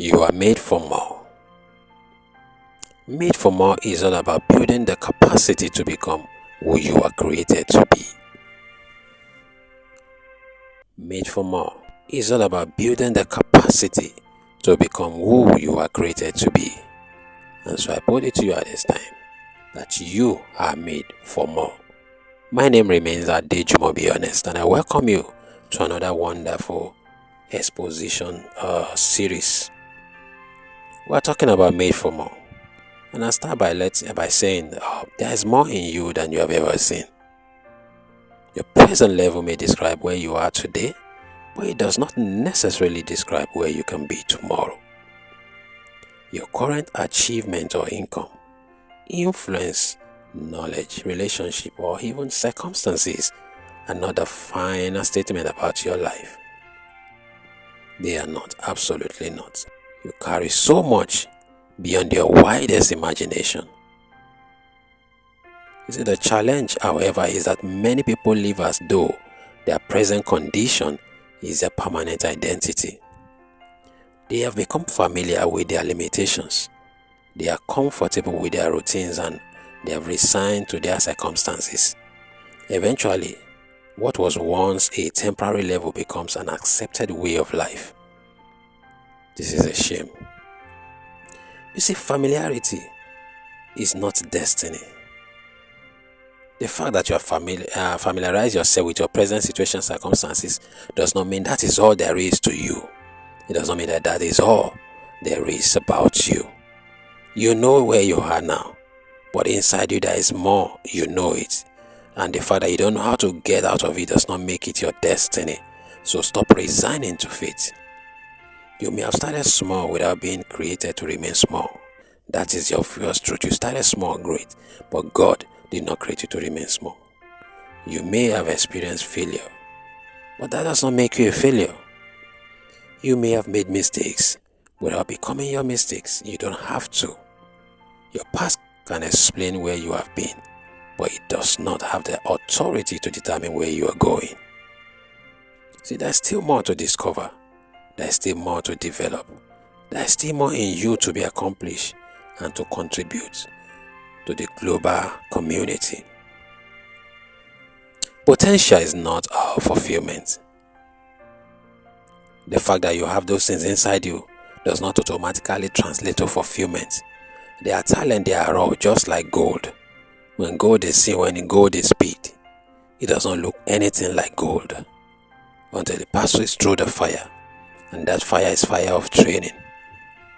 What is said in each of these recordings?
You are made for more. Made for more is all about building the capacity to become who you are created to be. Made for more is all about building the capacity to become who you are created to be. And so I put it to you at this time that you are made for more. My name remains Adejumo Be Honest, and I welcome you to another wonderful exposition series. We're talking about made for more. And I'll start by saying there is more in you than you have ever seen. Your present level may describe where you are today, but it does not necessarily describe where you can be tomorrow. Your current achievement or income, influence, knowledge, relationship, or even circumstances are not the final statement about your life. They are not, absolutely not. You carry so much beyond your widest imagination. You see, the challenge, however, is that many people live as though their present condition is a permanent identity. They have become familiar with their limitations. They are comfortable with their routines and they have resigned to their circumstances. Eventually, what was once a temporary level becomes an accepted way of life. This is a shame. You see, familiarity is not destiny. The fact that you are familiarize yourself with your present situation, circumstances, does not mean that is all there is to you. It does not mean that that is all there is about you. You know where you are now, but inside you there is more. You know it. And the fact that you don't know how to get out of it does not make it your destiny. So stop resigning to fate. You may have started small without being created to remain small. That is your first truth. You started small, great, but God did not create you to remain small. You may have experienced failure, but that does not make you a failure. You may have made mistakes without becoming your mistakes. You don't have to. Your past can explain where you have been, but it does not have the authority to determine where you are going. See, there's still more to discover. There's still more to develop. There's still more in you to be accomplished and to contribute to the global community. Potential is not our fulfillment. The fact that you have those things inside you does not automatically translate to fulfillment. They are talent, they are raw, just like gold. When gold is seen, when gold is picked, it does not look anything like gold until it passes through the fire. And that fire is fire of training,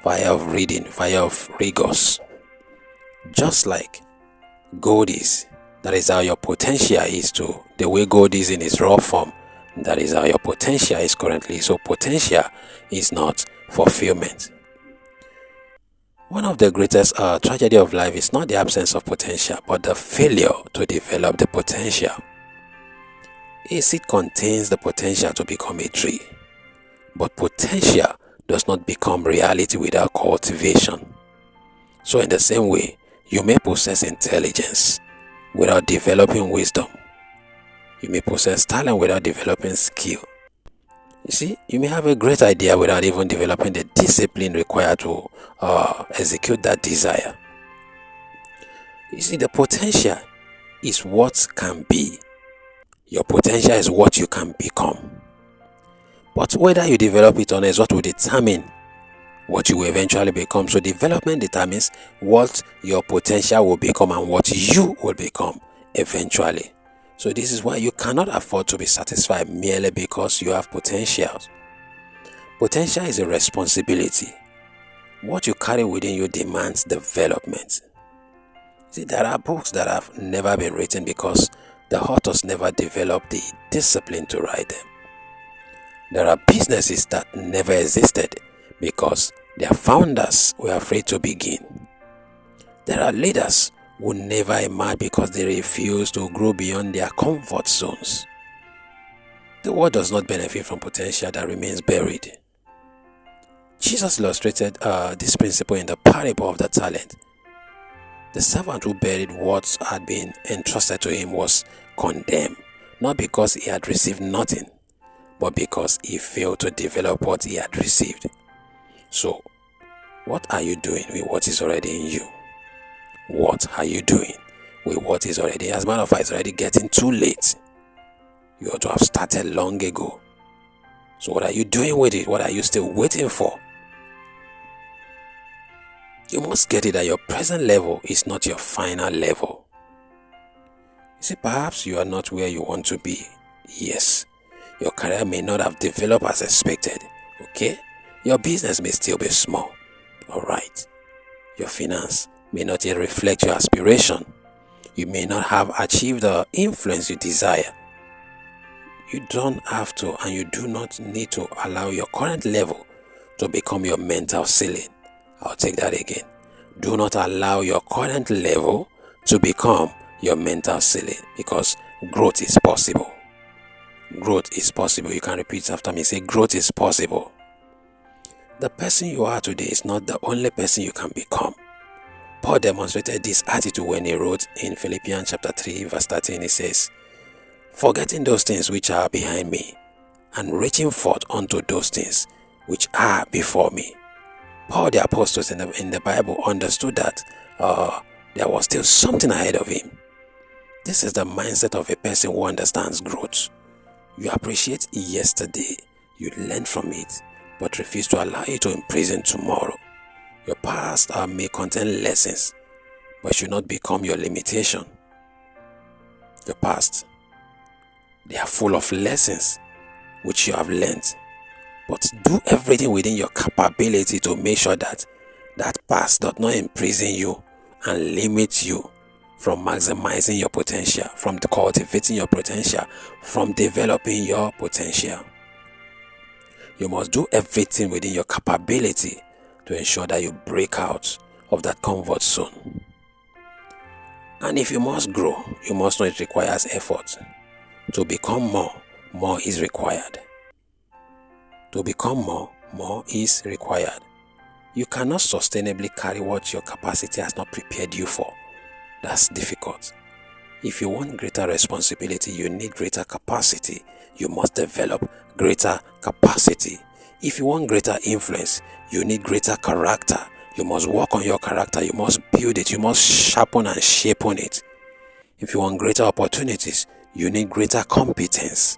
fire of reading, fire of rigors. Just like gold is, that is how your potential is too. The way gold is in its raw form, that is how your potential is currently. So potential is not fulfillment. One of the greatest tragedy of life is not the absence of potential, but the failure to develop the potential. A seed contains the potential to become a tree, but potential does not become reality without cultivation. So in the same way, you may possess intelligence without developing wisdom. You may possess talent without developing skill. You see, you may have a great idea without even developing the discipline required to execute that desire. You see, the potential is what can be. Your potential is what you can become. But whether you develop it or not is what will determine what you will eventually become. So development determines what your potential will become and what you will become eventually. So this is why you cannot afford to be satisfied merely because you have potential. Potential is a responsibility. What you carry within you demands development. See, there are books that have never been written because the authors never developed the discipline to write them. There are businesses that never existed because their founders were afraid to begin. There are leaders who never emerge because they refuse to grow beyond their comfort zones. The world does not benefit from potential that remains buried. Jesus illustrated this principle in the parable of the talent. The servant who buried what had been entrusted to him was condemned, not because he had received nothing, but because he failed to develop what he had received. So, What are you doing with what is already in you? What are you doing with what is already? As a matter of fact, it's already getting too late. You ought to have started long ago. So what are you doing with it? What are you still waiting for? You must get it that your present level is not your final level. You see, perhaps you are not where you want to be. Yes, your career may not have developed as expected. Okay? Your business may still be small. Alright. Your finance may not yet reflect your aspiration. You may not have achieved the influence you desire. You don't have to, and you do not need to allow your current level to become your mental ceiling. I'll take that again. Do not allow your current level to become your mental ceiling, because growth is possible. Growth is possible. You can repeat after me. Say, growth is possible. The person you are today is not the only person you can become. Paul demonstrated this attitude when he wrote in Philippians chapter 3 verse 13. He says, forgetting those things which are behind me and reaching forth unto those things which are before me. Paul the apostle in the Bible understood that there was still something ahead of him. This is the mindset of a person who understands growth. You appreciate yesterday, you learn from it, but refuse to allow it to imprison tomorrow. Your past may contain lessons, but should not become your limitation. Your past, they are full of lessons which you have learned, but do everything within your capability to make sure that that past does not imprison you and limit you from maximizing your potential, from cultivating your potential, from developing your potential. You must do everything within your capability to ensure that you break out of that comfort zone. And if you must grow, you must know it requires effort. To become more is required. To become more is required. You cannot sustainably carry what your capacity has not prepared you for. That's difficult. If you want greater responsibility, you need greater capacity. You must develop greater capacity. If you want greater influence, you need greater character. You must work on your character. You must build it. You must sharpen and shape on it. If you want greater opportunities, you need greater competence,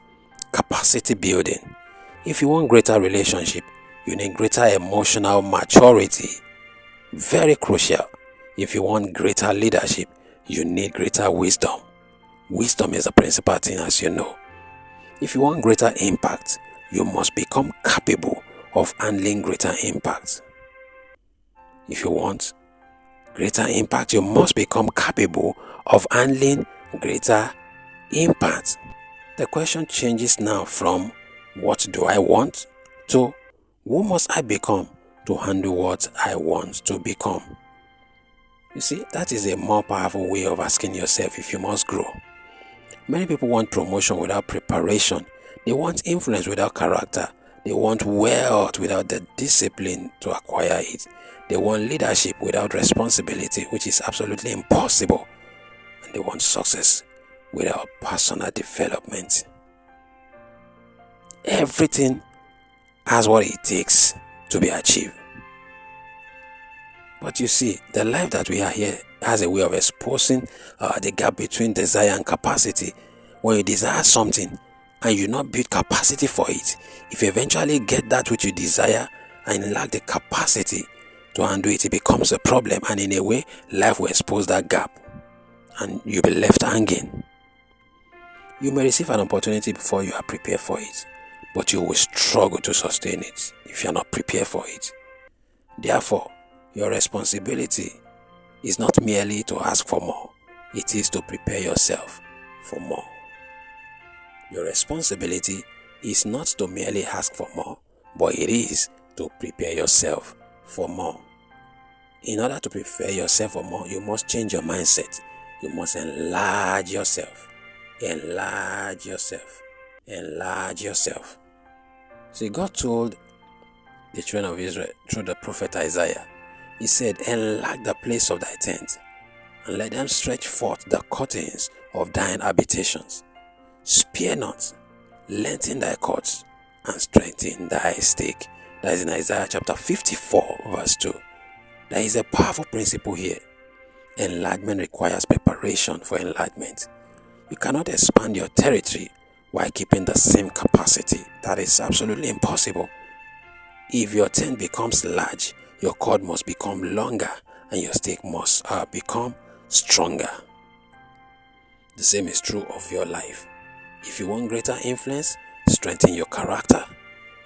capacity building. If you want greater relationship, you need greater emotional maturity. Very crucial. If you want greater leadership, you need greater wisdom. Wisdom is the principal thing, as you know. If you want greater impact, you must become capable of handling greater impact. If you want greater impact, you must become capable of handling greater impact. The question changes now from what do I want to who must I become to handle what I want to become. You see, that is a more powerful way of asking yourself if you must grow. Many people want promotion without preparation. They want influence without character. They want wealth without the discipline to acquire it. They want leadership without responsibility, which is absolutely impossible. And they want success without personal development. Everything has what it takes to be achieved. But you see, the life that we are here has a way of exposing the gap between desire and capacity. When you desire something and you not build capacity for it, if you eventually get that which you desire and lack the capacity to handle it, it becomes a problem, and in a way, life will expose that gap and you'll be left hanging. You may receive an opportunity before you are prepared for it, but you will struggle to sustain it if you are not prepared for it. Therefore, your responsibility is not merely to ask for more, it is to prepare yourself for more. Your responsibility is not to merely ask for more, but it is to prepare yourself for more. In order to prepare yourself for more, you must change your mindset. You must enlarge yourself. Enlarge yourself. Enlarge yourself. See, God told the children of Israel through the prophet Isaiah, He said, enlarge the place of thy tent, and let them stretch forth the curtains of thine habitations. Spare not, lengthen thy cords, and strengthen thy stake. That is in Isaiah chapter 54 verse 2. There is a powerful principle here. Enlargement requires preparation for enlargement. You cannot expand your territory while keeping the same capacity. That is absolutely impossible. If your tent becomes large, your cord must become longer and your stake must become stronger. The same is true of your life. If you want greater influence, strengthen your character.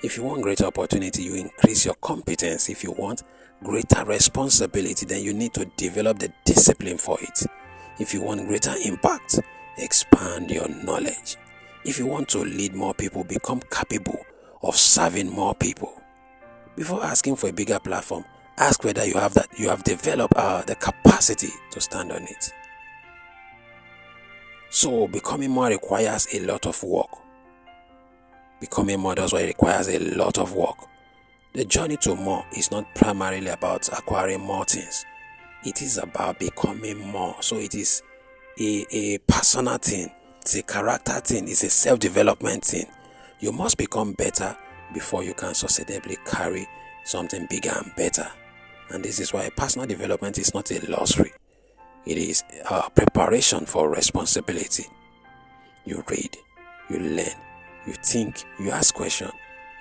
If you want greater opportunity, you increase your competence. If you want greater responsibility, then you need to develop the discipline for it. If you want greater impact, expand your knowledge. If you want to lead more people, become capable of serving more people. Before asking for a bigger platform, ask whether you have developed the capacity to stand on it. So becoming more requires a lot of work. Becoming more does what it requires a lot of work. The journey to more is not primarily about acquiring more things. It is about becoming more. So it is a personal thing. It's a character thing. It's a self-development thing. You must become better before you can sustainably carry something bigger and better. And this is why personal development is not a luxury. It is a preparation for responsibility. You read, you learn, you think, you ask questions,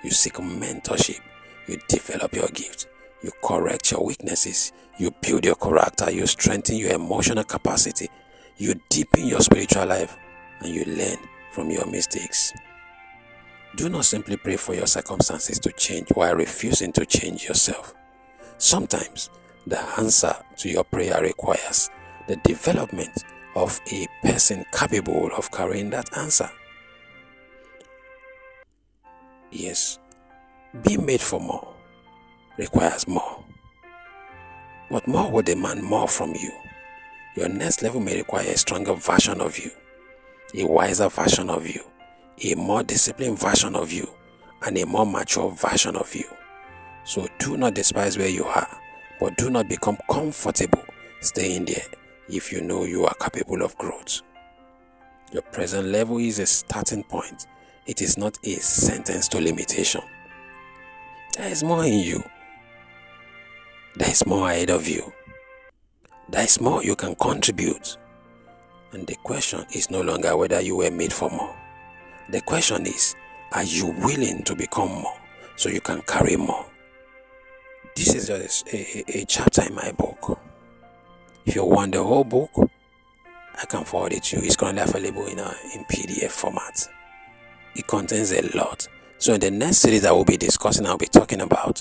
you seek mentorship, you develop your gift, you correct your weaknesses, you build your character, you strengthen your emotional capacity, you deepen your spiritual life, and you learn from your mistakes. Do not simply pray for your circumstances to change while refusing to change yourself. Sometimes the answer to your prayer requires the development of a person capable of carrying that answer. Yes, being made for more requires more. But more will demand more from you. Your next level may require a stronger version of you, a wiser version of you, a more disciplined version of you, and a more mature version of you. So do not despise where you are, but do not become comfortable staying there if you know you are capable of growth. Your present level is a starting point. It is not a sentence to limitation. There is more in you. There is more ahead of you. There is more you can contribute. And the question is no longer whether you were made for more. The question is, are you willing to become more so you can carry more? This is just a chapter in my book. If you want the whole book, I can forward it to you. It's currently available in PDF format. It contains a lot. So in the next series I will be discussing, I'll be talking about,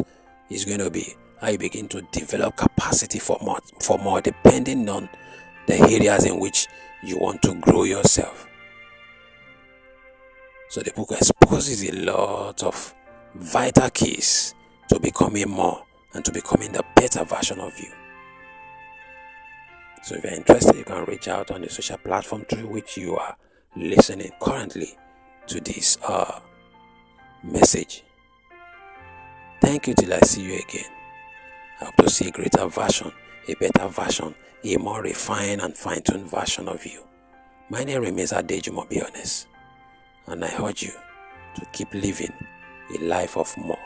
is going to be how you begin to develop capacity for more, depending on the areas in which you want to grow yourself. So the book exposes a lot of vital keys to becoming more and to becoming the better version of you. So if you're interested, you can reach out on the social platform through which you are listening currently to this message. Thank you till I see you again. I hope to see a greater version, a better version, a more refined and fine-tuned version of you. My name remains Adejumobi Honest, and I urge you to keep living a life of more.